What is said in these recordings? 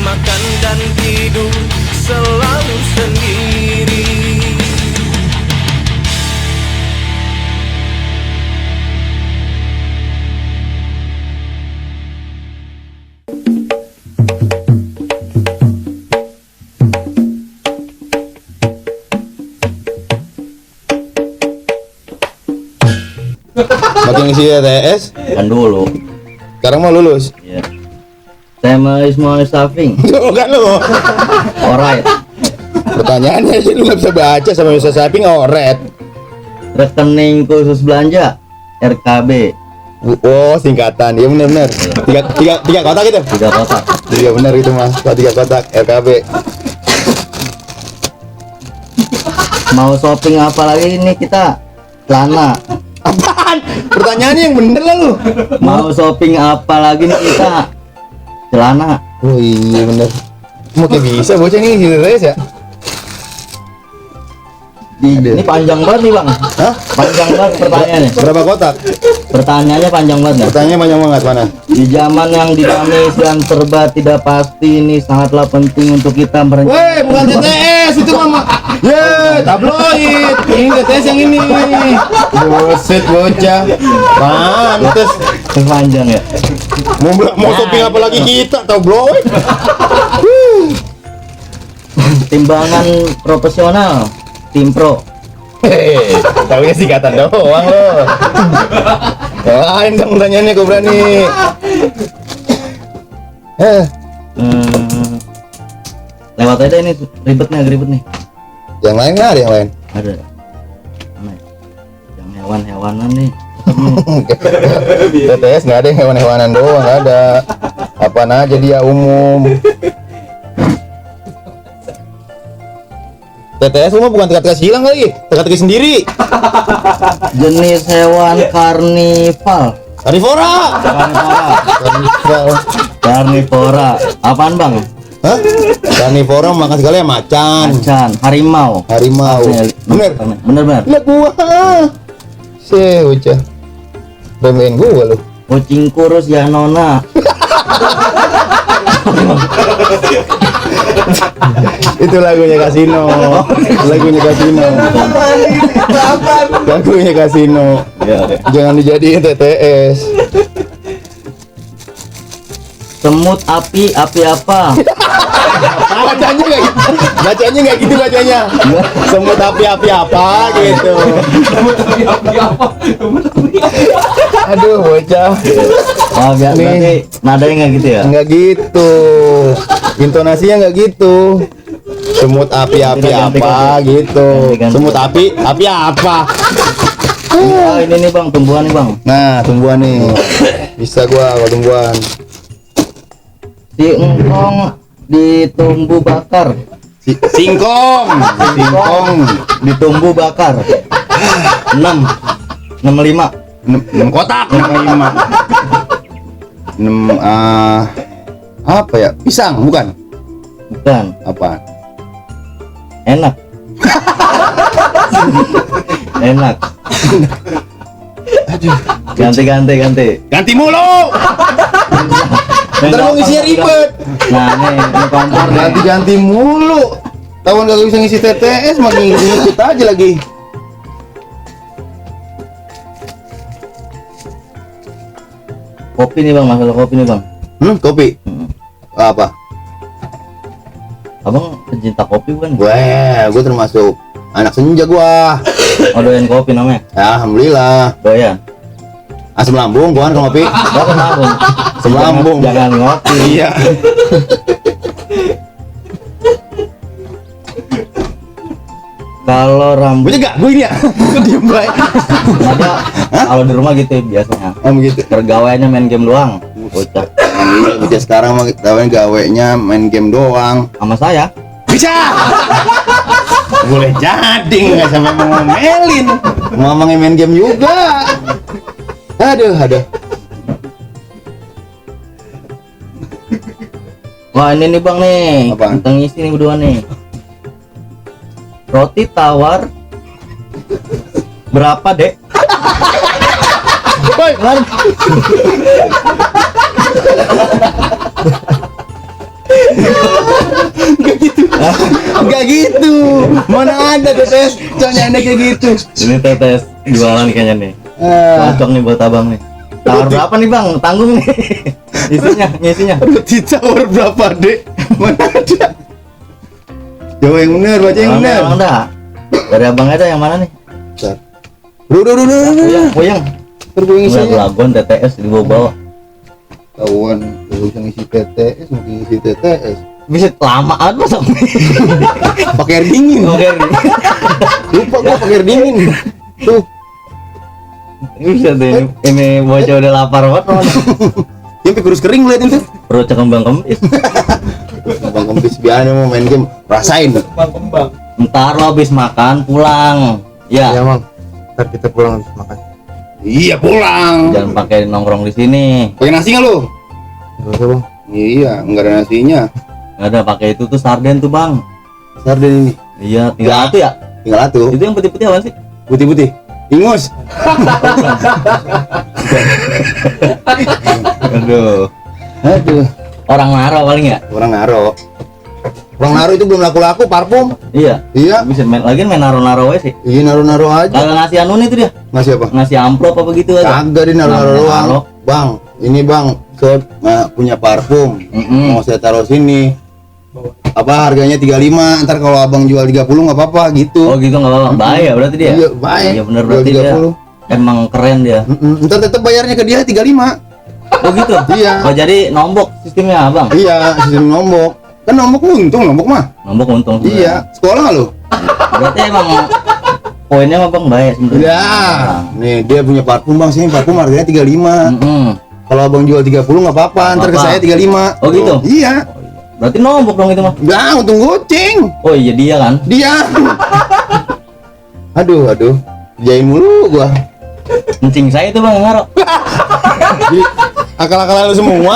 makan dan tidur selalu sendiri. Makin isi TS Kan dulu. sekarang mau lulus. Iya. Saya mau stuffing. Tuh kan lu. Alright. Pertanyaannya sih lu nggak bisa baca sama bisa typing oret. Rekening khusus belanja RKB. Oh singkatan, iya benar. Tiga kotak itu. 3 kotak. Iya benar itu mas, kalau 3 kotak RKB. Mau shopping apa lagi ini kita? Celana. Apaan? Pertanyaannya yang bener lah lu. Mau shopping apa lagi nih kita? Celana. Oh iya bener. Mau kayak bisa bocah nih gitu ya. Ini panjang banget nih bang. Hah? Panjang banget pertanyaannya. Berapa kotak? Pertanyaannya panjang banget ya. Pertanyaannya banyak banget mana? Di zaman yang dinamis dan serba tidak pasti ini sangatlah penting untuk kita merencanakan. Weh, bukan TTS itu mama. Ye, tabloid. Ini TTS yang ini. Buset bocah. Pantes. Panjang ya. Mau shopping apa lagi kita tabloid? Timbangan profesional, tim pro. Hehehe, tahunya singkatan doang lo. Lain dong tanyanya gue berani. Lewat aja ini ribet nih. Yang lain nggak ada yang lain. Ada. Mana ya? Yang hewan-hewanan nih. TTS nggak ada yang hewan-hewanan doang, nggak ada. Apaan aja dia umum. TTS rumah bukan teka-teki silang kali, teka-teki sendiri. Jenis hewan karnival. Karnivora. Karnivora. Apaan bang? Hah? Karnivora makan segala ya macan, Harimau. Bener. Lihat gua. Bocah. Remehin gua lu. Kucing kurus ya nona. Itu lagunya Kasino. Lagunya Kasino. Jangan dijadiin TTS. Semut api apa? Bacanya nggak gitu bacanya. Semut api apa gitu. Aduh bocah. Oh berarti nadanya nggak gitu ya? Nggak gitu. Intonasinya nggak gitu. Semut api apa gitu. Semut api apa. Oh ini nih bang, tumbuhan nih bang. Nah tumbuhan nih. Bisa gua kalau tumbuhan. Si engkong ditumbu bakar. Singkong Ditumbu bakar. 6 65 6 kotak 6 apa ya? Pisang bukan? Bukan. Apa? Enak. Enak. Aduh. Ganti mulu. Ntar mau ngisinya ribet. Nah ini kompor nih. Ganti mulu. Tahun gak bisa ngisi TTS makin ngikut aja lagi. Kopi nih bang, masalah kopi nih bang. Kopi. Apa? Abang pencinta kopi bukan? Gue termasuk anak senja gua. Oh doyan kopi namanya? Alhamdulillah. Doyan. Asam lambung gua kan ngopi. Asam lambung. Asam lambung. Jangan ngopi. Iya. Kalau rambut Gue ini ya. Diem baik. ada kalau di rumah gitu biasanya. Oh begitu. Pergawaiannya main game doang. Bocah. Bocah sekarang mah gawenya main game doang. Sama saya. Bisa. Boleh jadi nggak sampai mau ngomelin. Ngomongin main game juga. Aduh. Wah ini nih bang nih. Apaan? Kita ngisi nih berdua nih. Roti tawar berapa dek? Woi, Enggak gitu. Mana ada tetes cowoknya kayak gitu. Ini tetes jualan kayaknya nih. Cocok nih buat abang nih. Tawar berapa nih bang? Tanggung nih. Isinya. Roti tawar berapa, Dek? Mana ada? Jawab yang benar, baca yang benar. Emang dah. Dari abang ada yang mana nih? Bentar. Udah. Puyeng. Tergoyang Enggak isinya. laguan TTS dibawa-bawa. Kawan, lu bisa ngisi TTS, mungkin ngisi TTS. Bisa lama amat masuk. Pakai air dingin. Oke. Lupa gua pakai air dingin. Tuh, Bisa deh. Ini bocah udah lapar banget. yang sampai kurus kering liatin tuh. Perut kembang kempis. Bang Kempis biasa mau main game, rasain. Kembang. Ntar lo habis makan pulang. Ya. Iya, Bang. Ntar kita pulang habis makan. Iya pulang. Jangan pakai nongkrong di sini. Pakai nasi nggak lu? Enggak usah, Bang. Iya, nggak ada nasinya. Nggak ada pakai itu tuh sarden tuh bang. Sarden ini, Iya, tinggal Ya. satu ya. tinggal atuh. Itu yang putih-putih apa sih? Putih-putih. Ingus. Aduh. Aduh, Orang Naro paling ya? orang naro. Orang naro itu belum laku-laku parfum. Iya. Iya, Bisa main naro-naro aja sih. iya naro-naro aja. Kalau ngasih anu nih tuh dia, Ngasih apa? ngasih amplop apa gitu aja. Kagak di naro-naro Namanya doang. naro. Bang, ini bang, punya parfum. Mau saya taruh sini. Apa harganya 35, ntar kalau abang jual 30 nggak apa-apa gitu. Oh gitu nggak apa-apa. Bahaya berarti dia. Iya, baik. Iya bener Jual berarti dia. 30. Emang keren dia. Ntar tetap bayarnya ke dia 35. Oh gitu. Iya. Oh jadi nombok sistemnya abang. Iya, sistem nombok. Kan nombok untung, nombok mah. Nombok untung. sebenarnya. Iya, sekolah nggak lu? Berarti emang poinnya mah bang baik sebenarnya. Iya. Nih, dia punya parfum bang, sini parfum harganya 35. Kalau abang jual 30 nggak apa-apa, ntar ke Apa-apa. saya 35. Oh gitu. Iya. Berarti nombok dong itu mah. Enggak, untung goceng. Oh iya dia kan. Dia. Aduh. Jain mulu gua. Kencing saya itu bang yang ngaruh. Jadi, akal-akalan lu semua.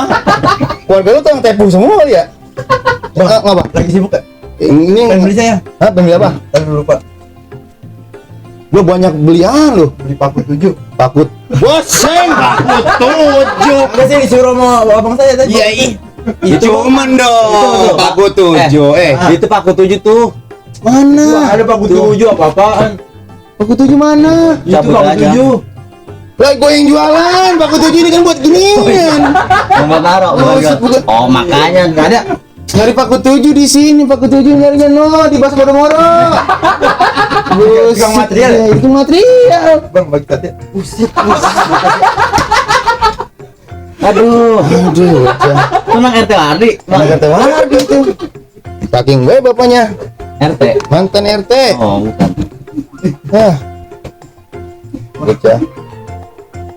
Keluarga lu tuh yang tepu semua kali ya? Ngapa? Lagi sibuk ya? Ini Pengen beli saya. Hah, pengen beli apa? Tadi lupa. Lu banyak belian lu. Beli paku 7. Takut. Boseng, takut 7. Enggak sih disuruh sama abang saya tadi. Iya, Itu cuman dong. Takut 7. Itu Paku 7 tuh. Mana? Ada paku 7 apa-apaan? Paku 7 mana? Itu Cabut paku aja. 7. Lah gue yang jualan. Paku 7 ini kan buat ginian. Mau naruh Oh, bukan. Oh makanya nggak ada. Nyari Paku 7 di sini. Paku 7 nyarinya no di Pasar Moro-Moro. Tukang material ya? Itu material. Bang, bagi tadi. Aduh. Bocah. Tenang RT Ardi. Mana kata Wardi itu? Saking gue bapaknya RT. mantan RT. Oh bukan. Hah. Bocah.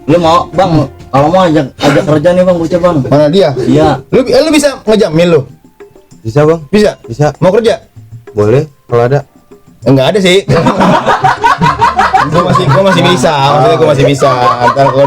Lu mau bang? Kalau mau ajak kerja nih bang, bocah bang. Mana dia? Iya. Lu bisa ngejamil lu? Bisa, Bang? Bisa? Bisa. Mau kerja? Boleh kalau ada. Enggak ada sih. Gua masih bisa. Maksudnya gua masih bisa. Ntar kalau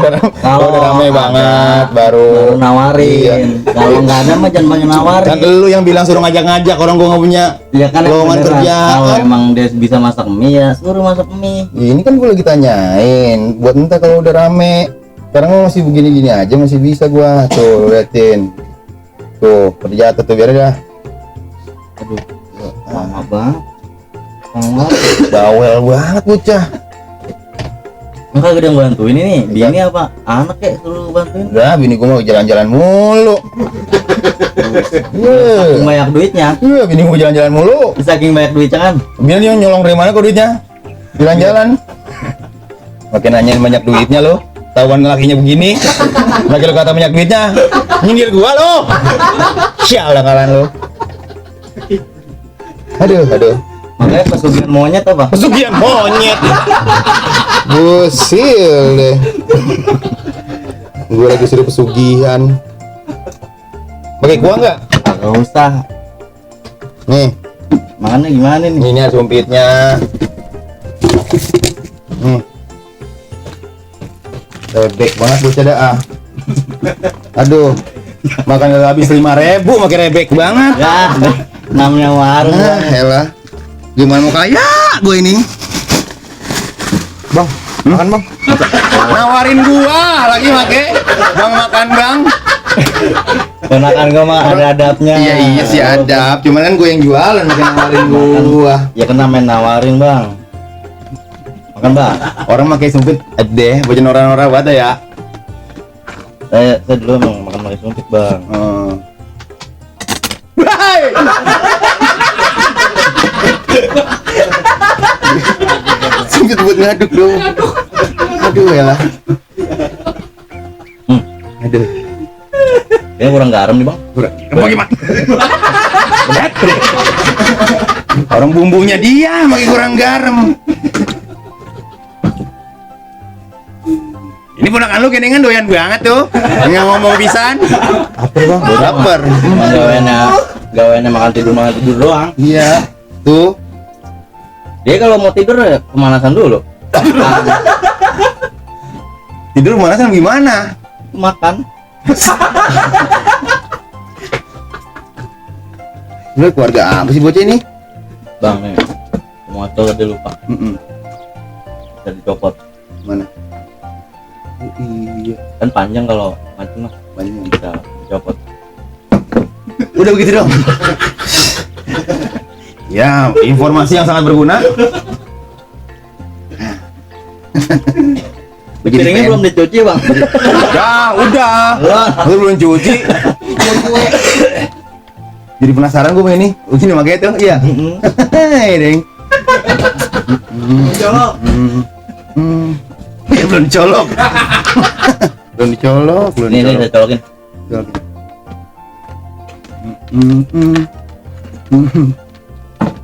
udah rame banget Baru baru nawarin. Kalau nggak ada mah jangan banyak nawarin. Kan lu yang bilang suruh ngajak-ngajak, orang gua nggak punya Ya kan yang lowongan beneran. kerja. Kalau emang dia bisa masak mie ya suruh masak mie. Ini kan gua lagi tanyain buat ntar kalau udah rame. Sekarang gua masih begini-gini aja masih bisa gua. Tuh liatin. Tuh kerja tuh biar dah. Aduh. Lama banget. Lama. Bawel banget bocah. Enggak gede yang bantuin ini. Dia ini apa? Anak ya suruh bantuin. Udah bini gua mau jalan-jalan mulu. Iya. Banyak duitnya. Iya bini gua jalan-jalan mulu. Saking banyak duitnya kan. Biar dia nyolong dari mana kok duitnya? Jalan-jalan. Makin nanyain banyak duitnya lo. Tahuan lakinya begini. Lagi lo kata banyak duitnya. Nyindir gua lo. Sialan kalan lo. Aduh. Makanya pesugihan monyet apa? Pesugihan monyet. Busil deh. Gua lagi suruh pesugihan. Pakai gua nggak? Gak usah. Nih, Makanya gimana nih? ini sumpitnya. Rebek banget bocah dah ah. Aduh. Makan udah habis 5.000 makin rebek banget. Ya, namanya warung. Ah, elah. Gimana mau kaya gue ini? Bang, makan, Bang. Nawarin gua lagi make. Bang makan bang. Ponakan gua mah ada adabnya. Iya sih adab. Cuman kan gue yang jualan makin nawarin gua. Ya kena main nawarin bang. Makan bang. Orang pakai sumpit deh, bocah orang-orang buat ya. Saya dulu emang makan pakai sumpit bang. Hai. Sumpit buat ngaduk dong. Aduh ya lah. Aduh. Kayaknya kurang garam nih bang. Bagaimana? Orang bumbunya dia makin kurang garam. Ini ponakan lu kenengan doyan banget tuh. Nggak ngomong pisan. Apa bang? Lapar. Gawainnya makan tidur doang. Iya. Tuh. Dia kalau mau tidur ya pemanasan dulu. Tidur pemanasan gimana? Makan. Lu keluarga apa sih bocah ini? Bang nih. Motor dia lupa. Bisa dicopot. Mana? Oh, iya. Kan panjang kalau macam mah Banyak. bisa dicopot. Udah begitu dong. Ya, informasi yang sangat berguna. Piringnya belum dicuci bang. Udah. Lu belum cuci. Jadi penasaran gue ini. Begini makanya tuh, iya. Hei, deng. Colok. Ya, belum dicolok. Belum dicolok, belum Ini dicolok. udah colokin.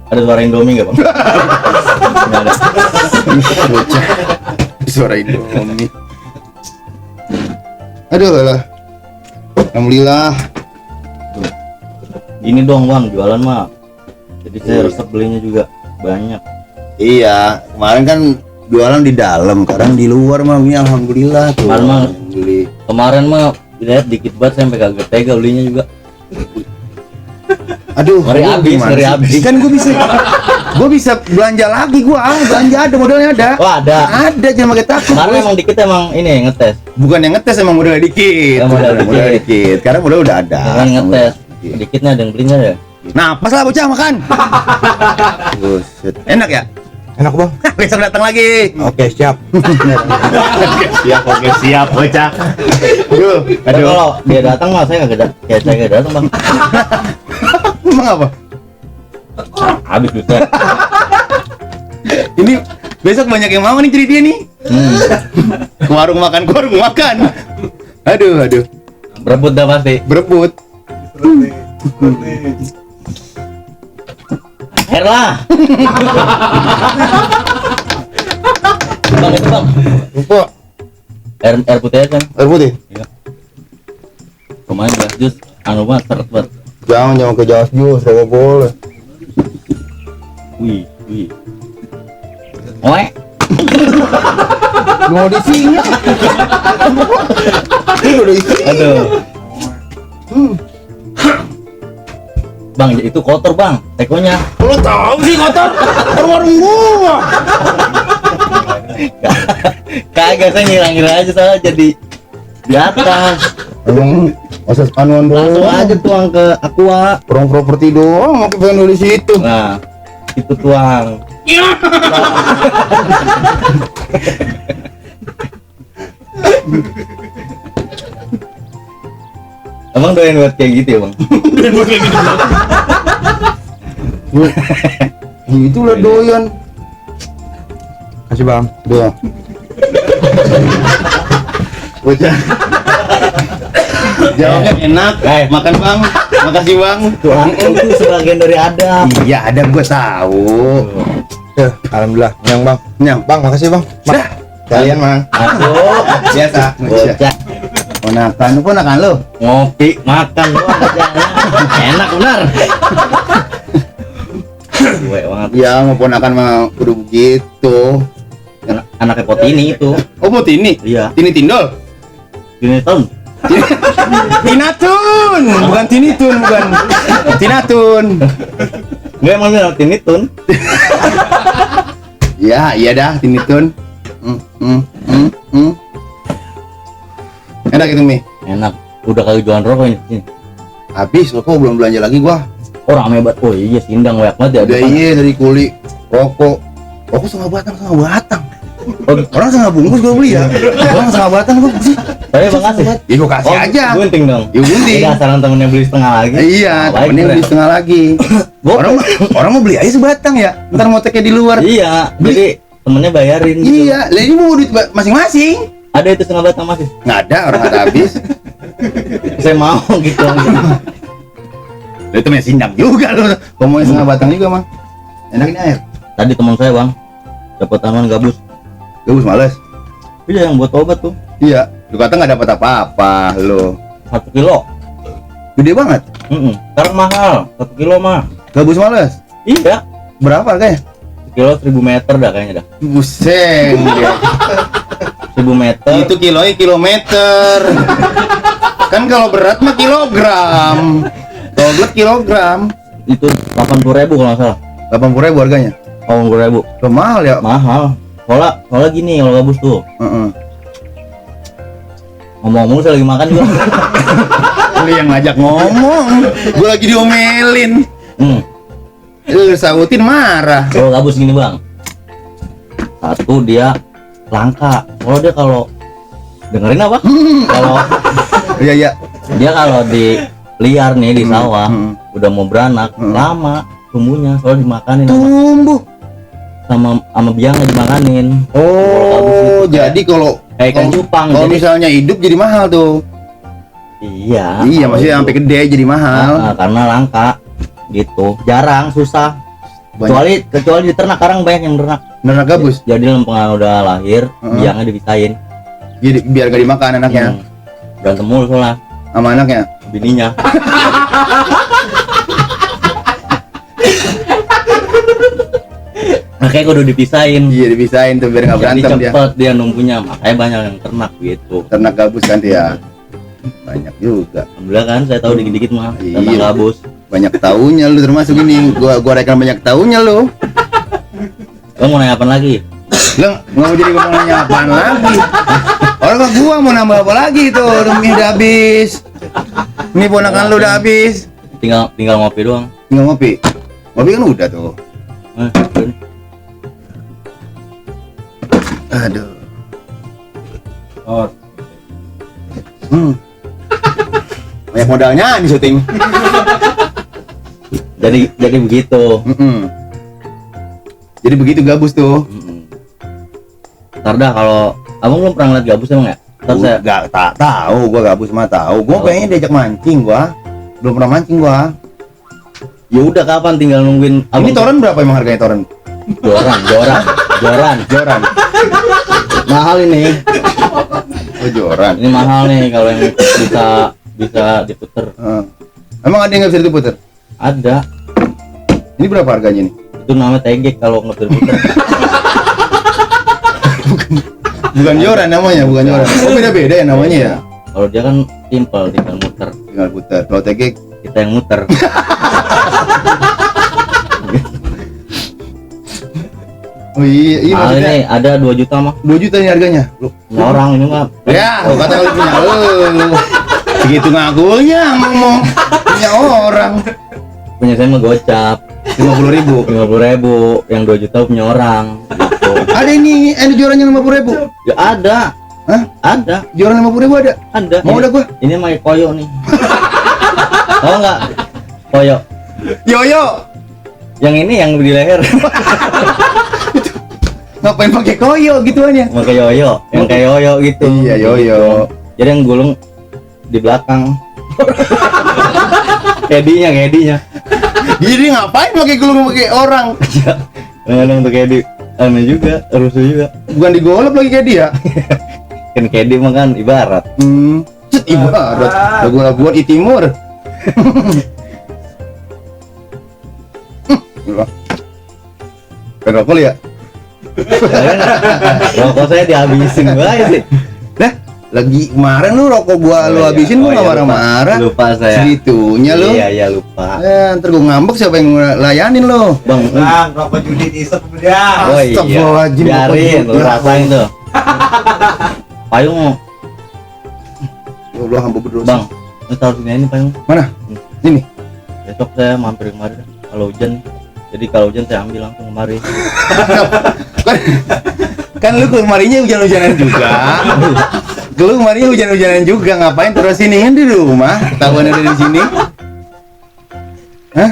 Ada suara Indomie nggak bang? Nggak ada. Bocah. Suara Indomie. Aduh lah. Alhamdulillah. Ini dong bang jualan mah. Jadi saya resep belinya juga banyak. Iya, kemarin kan jualan di dalam, sekarang di luar mah ini alhamdulillah tuh. Kemarin mah Beli. Kemarin mah lihat dikit banget saya sampai kagak tega belinya juga. Aduh, Ngeri gua habis, gimana ngeri sih? habis. Kan gue bisa belanja lagi belanja ada modalnya ada. Oh ada. Ada jangan pakai takut. Kemarin Bos. emang dikit emang ini ngetes. Bukan yang ngetes emang modalnya dikit. Oh, modal dikit. Sekarang modal udah ada. Jangan ngetes. Dikit. Dikitnya ada yang beli nggak ya? Nah, pas lah bocah makan. Buset. Enak ya? Enak bang. Besok datang lagi. Oke siap. Siap bocah. Aduh, Tapi kalau dia datang mah saya kagak ya saya kagak datang bang. Emang apa? Habis buset. Ini besok banyak yang mau nih jadi dia nih. Ke warung makan. Aduh. Berebut dah pasti. Berebut. Air lah. Bang itu bang. Lupa. Air putih aja kan. Air putih. Kemarin gelas jus anu banget seret banget. Jangan ke jas jus, gak boleh. Wih. Oe. Mau di sini. Aduh. Bang, itu kotor bang, tekonya. Lo tahu sih kotor. Warung gua. Kagak saya ngira-ngira aja salah jadi di atas. Emang proses anuan Langsung doang. aja tuang ke aqua. Orang properti doang, mau pengen di situ. Nah, itu tuang. Abang doyan buat kayak gitu ya bang? Gitu lah doyan. Kasih bang. Udah. Bocah. Jawabnya enak. Makan bang. Makasih bang. Tuang itu sebagian dari adab. Iya ada gua tahu. Alhamdulillah. Nyang bang. Nyam. Bang makasih bang. Dah. Kalian mang. Aduh, Biasa. bocah Ponakan lo. ngopi makan doang kerjanya. Enak benar. Gue banget. Ya mau ponakan mah udah begitu. Anaknya Potini itu. Oh mau Tini? Iya. Tini Tindol. Gini tahun. Tinatun, bukan Tinitun, bukan Tinatun. Gue emang bilang Tinitun. Ya, iya dah Tinitun. Enak itu mie. Enak. Udah kagak jualan rokok ini. Habis rokok belum belanja lagi gua. Oh rame banget. Oh iya sindang banyak banget ya. Udah depan. iya dari kuli rokok. Rokok setengah batang. Orang setengah bungkus gua beli ya. Orang setengah batang gua sih. Saya bang kasih. Ya gua kasih aja. Gunting dong. Ya gunting. Ini asalan temennya beli setengah lagi. Iya, Baik, temennya keren. beli setengah lagi. Orang mau beli aja sebatang ya. Ntar mau teknya di luar. Iya. Jadi temennya bayarin. Gitu. Iya, lah ini mau duit masing-masing. Ada itu setengah batang masih. Nggak ada, orang nggak habis. Saya mau gitu. Lah itu main sindang juga loh. Ngomongin setengah batang juga mah. Enak ini air. Tadi teman saya bang dapat tanaman gabus. Gabus males. Iya yang buat obat tuh. Iya, lu kata nggak dapat apa-apa lo. 1 kilo. Gede banget. Sekarang mahal. 1 kilo mah. Gabus males. Iya. Berapa harganya? 1 kilo 1000 meter dah kayaknya dah. Buseng dia. 1000 meter. Itu kilonya kilometer. Kan kalau berat mah kilogram. Kalau berat kilogram. Itu 80.000 kalau nggak salah. 80.000 harganya. 80.000. Lo mahal ya? Mahal. Soalnya gini kalau gabus tuh. Heeh. Ngomong-ngomong saya lagi makan juga. Lu yang ngajak ngomong. Gua lagi diomelin. Lu sautin marah. Kalau gabus gini bang. Satu dia langka. Kalau dia kalau dengerin apa? Kalau Iya iya. dia kalau di liar nih di sawah udah mau beranak lama tumbuhnya soalnya dimakanin Tumbuh. sama biangnya dimakanin. Oh, jadi kalau kayak ikan cupang. Kalau Jadi misalnya hidup jadi mahal tuh. iya. Iya, kalau maksudnya itu. sampai gede jadi mahal. Karena langka gitu. Jarang, susah. Kecuali di ternak, sekarang banyak yang ternak. Ternak gabus. Jadi lempengan udah lahir, biangnya dipisahin. Jadi biar gak dimakan anaknya. Berantem mulu soalnya Sama anaknya. bininya. Makanya kudu dipisahin. Iya, dipisahin tuh biar nggak Jadi berantem dia. cepet dia numpunya, makanya banyak yang ternak gitu. Ternak gabus kan dia. Banyak juga. Alhamdulillah kan saya tahu dikit-dikit mah Iya. tentang gabus. Banyak taunya lu termasuk ini. Gua rekan banyak taunya lu. Lo mau nanya apa lagi? Lu nggak mau jadi ngomong nanya apaan lagi? Orang mah gua mau nambah apa lagi tuh? Udah habis. Ini ponakan lu udah habis. Tinggal ngopi doang. Tinggal ngopi. Ngopi kan udah tuh. Udah. Aduh. Oh, Banyak modalnya di syuting. jadi begitu. Jadi begitu gabus tuh. Ntar dah kalau abang belum pernah ngeliat gabus emang ya? Ntar saya Gak tak tahu gua gabus mah tahu. Gua pengen diajak mancing gua. Belum pernah mancing gua. ya udah kapan tinggal nungguin Ini toren berapa emang harganya toren? joran. Mahal ini. Oh, joran. Ini mahal nih kalau yang bisa diputer. Emang ada yang nggak bisa diputer? Ada. Ini berapa harganya nih? Itu namanya tegek kalau nggak bisa diputer. Bukan joran namanya, bukan joran. Oh, beda-beda ya namanya ya? Kalau dia kan simple, tinggal muter. Tinggal puter. Kalau tegek Kita yang muter. oh iya, iya Mahal maksudnya ini ada 2 juta mah. 2 juta nih harganya. Loh, Punya orang ini mah. ya, lo kata lu punya lu. Segitu ngakunya ngomong punya orang. Punya saya mah gocap. 50.000. 50.000, yang 2 juta punya orang. Gitu. Ada ini, ada joran yang 50.000. Ya ada. Hah? Ada. Joran 50.000 ada. Ada. Mau dah gua. Ini mah koyo nih. Tahu nggak? Koyo. Yoyo. Yang ini yang di leher. Ngapain pakai koyo gituannya? Pakai yoyo, yang kayak yoyo gitu. Iya, yoyo. Jadi yang gulung di belakang. Kedinya. Jadi ngapain pakai gulung pakai orang? Kadang tuh kedi, aneh juga, rusuh juga. Bukan digolok lagi kayak dia. Kan kedi mah kan ibarat. Cet ibarat. Lagu-laguan i timur. Rokok ya? Rokok saya dihabisin banget sih. Lah, lagi kemarin lu rokok gua lu habisin gua Oh, nggak iya, marah-marah. Lupa saya. Segitunya lu. Iya lupa. Ntar gua ngambek siapa yang layanin lu? Bang, Rokok Judit isep dia. oh iya. Astagfirullahaladzim, Biarin, lu rokok rasain tuh. Payung, Ya Allah, hamba berdosa. Bang, Ini taruh sini ini payung. Mana? Ini. Besok saya mampir kemari kalau hujan. Jadi kalau hujan saya ambil langsung kemari. Kan lu kemarinya hujan-hujanan juga. Lu kemarinya hujan-hujanan juga, ngapain terus sini kan di rumah? Tahuan ada di sini. Hah?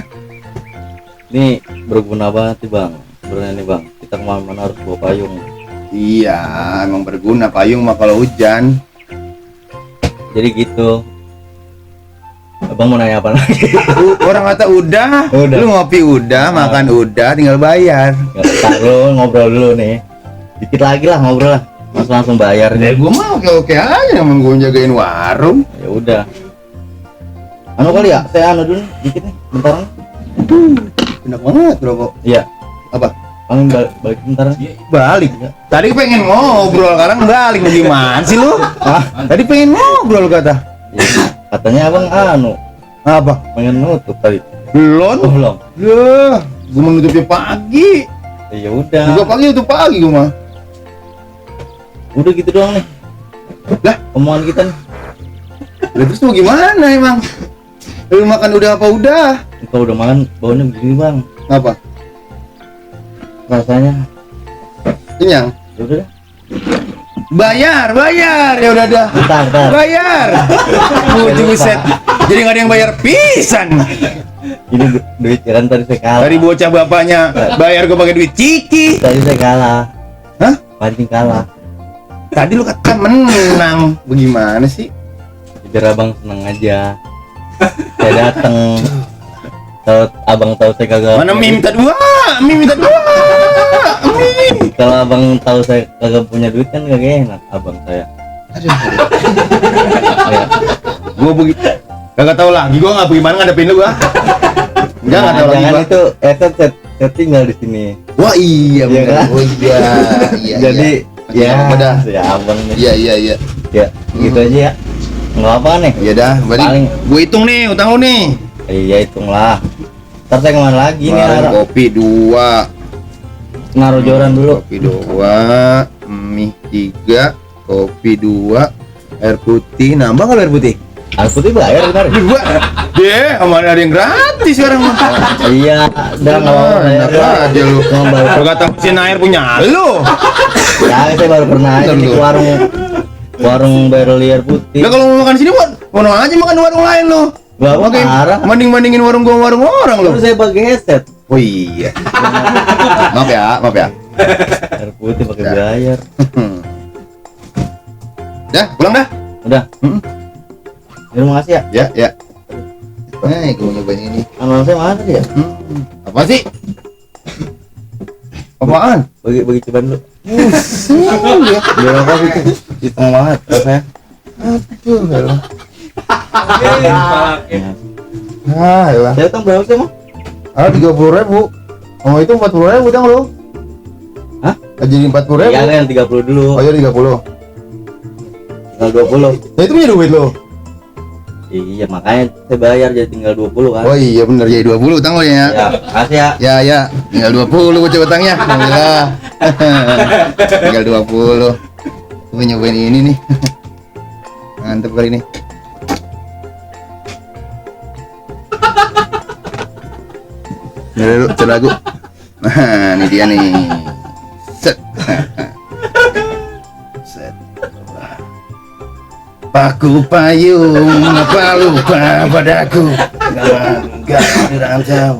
Ini berguna banget nih bang. Sebenarnya nih bang, kita kemana-mana harus bawa payung. Iya, emang berguna payung mah kalau hujan. Jadi gitu. Abang mau nanya apa lagi? Orang kata udah, Udah. lu ngopi udah, makan udah, tinggal bayar. Ntar lu ngobrol dulu nih. Dikit lagi lah ngobrol lah. Langsung bayar Ya nih. gua mah oke-oke aja, emang gua jagain warung. Ya udah. Anu kali ya, saya anu dulu nih, dikit nih, bentar nih. Enak banget, Bro. Iya. Apa? Angin balik bentar. Balik. Tadi pengen ngobrol, sekarang balik. Gimana sih lu? Tadi pengen ngobrol kata. Ya, katanya abang anu Apa? pengen nutup tadi. Belum? Oh, belum. Ya, gua mau nutupnya pagi. Ya udah. Juga pagi itu pagi gua mah. Udah gitu doang nih. Lah, Omongan kita nih. lah terus mau gimana emang? Lu makan udah apa udah? Kalau udah makan baunya begini bang. Apa? Rasanya. Kenyang? Ya udah dah. Bayar, ya udah dah. Bentar. Bayar. Buset. Jadi nggak ada yang bayar pisan. Ini duit kan tadi saya kalah. Dari bocah bapaknya bayar gua pakai duit ciki. Tadi saya kalah. Hah? Pancing kalah. Tadi lu kata menang. Bagaimana sih? Biar abang seneng aja. Saya dateng. Kalau abang tahu saya kagak. Mana Mie minta dua? Mie minta dua. Mie. Kalau abang tahu saya kagak punya duit kan kagak enak abang saya. Ya. Gua begitu. Kagak tahu lagi gua nggak bagaimana ngadepin lu gua. Enggak tahu lagi Jangan gua. itu saya tinggal di sini. Wah iya Iya benar. kan? Oh iya. Iya. Jadi iya. ya, Apa dah? ya abang nih. Iya iya. Ya, gitu aja ya. Nggak apa nih. Iya dah, berarti Paling- gua hitung nih utang lu nih. Iya hitunglah. Ntar saya kemana lagi nih? Warung kopi 2, Naruh joran dulu. kopi 2, mie 3, kopi 2, air putih. Nambah kalau air putih? Air putih bayar benar. Dua. Deh, aman ada yang gratis sekarang mah. Iya, udah nggak apa-apa. Enak aja lu. Cuma baru Lu kata mesin air punya lu. ya, saya baru pernah aja Bentar di lu. warung barrel air putih. Lah kalau mau makan sini buat mau aja makan di warung lain lu. Gua apa Oke, marah. banding-bandingin warung gua sama warung orang lu. Terus saya pakai headset. Oh iya. Maaf ya. Air putih pakai Ya. bayar. Dah, pulang dah. Udah. Mm-mm. Terima kasih ya. Ya. Gua nyobain ini. Anak saya mana tadi ya? Apa sih? Apaan? Bagi coba dulu. Ya. Biar apa gitu? Hitung banget rasanya. Aduh, elah. Ya. Ah, elah. Saya utang berapa sih, Mang? Ah, 30.000. Oh, itu 40.000 utang lu. Hah? Jadi 40.000. Iya, yang 30 dulu. Oh, jadi 30. Tinggal 20. Ya itu punya duit lu. Iya, makanya saya bayar jadi tinggal 20 kan. Oh iya bener, jadi 20 utang lu ya. Ya, makasih ya. Ya, tinggal 20 gua coba utangnya. Alhamdulillah. Tinggal 20. Gua nyobain ini nih. Mantep kali ini. Ini dulu, coba lagu. Nah, ini dia nih. Set. Set. Paku payung apa lupa padaku. Enggak dirantau.